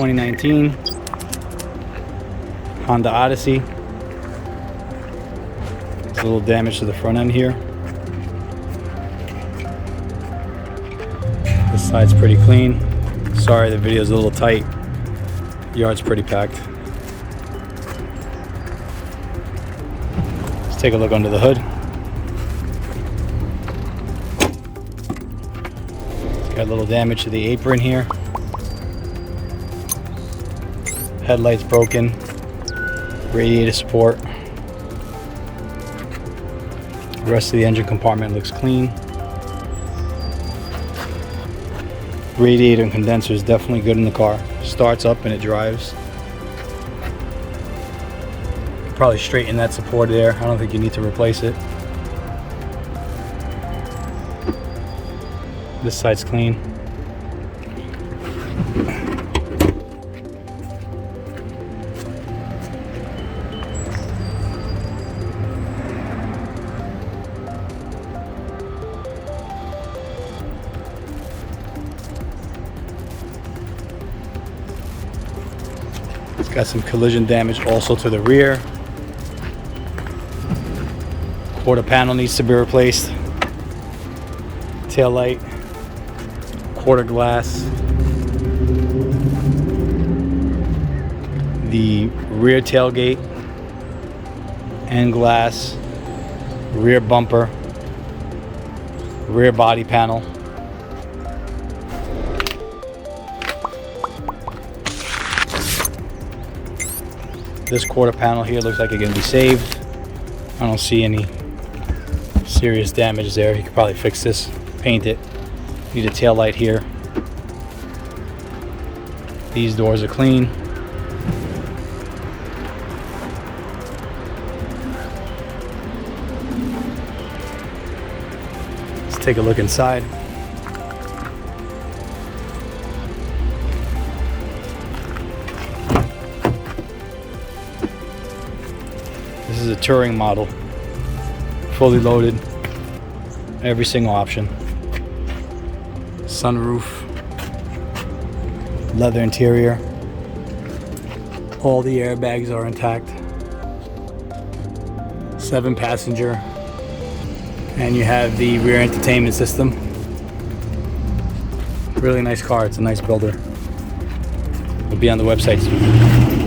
2019 Honda Odyssey. It's a little damage to the front end here. This side's pretty clean. Sorry, the video's a little tight. Yard's pretty packed. Let's take a look under the hood. It's got a little damage to the apron here. Headlights broken. Radiator support. The rest of the engine compartment looks clean. Radiator and condenser is definitely good in the car. Starts up and it drives. Probably straighten that support there. I don't think you need to replace it. This side's clean. It's got some collision damage also to the rear. Quarter panel needs to be replaced. Tail light, quarter glass. The rear tailgate and glass, rear bumper, rear body panel. This quarter panel here looks like it can be saved. I don't see any serious damage there. You could probably fix this, paint it. Need a tail light here. These doors are clean. Let's take a look inside. This is a touring model, fully loaded, every single option. Sunroof, leather interior, all the airbags are intact, 7-passenger, and you have the rear entertainment system. Really nice car, it's a nice builder. It'll be on the website soon.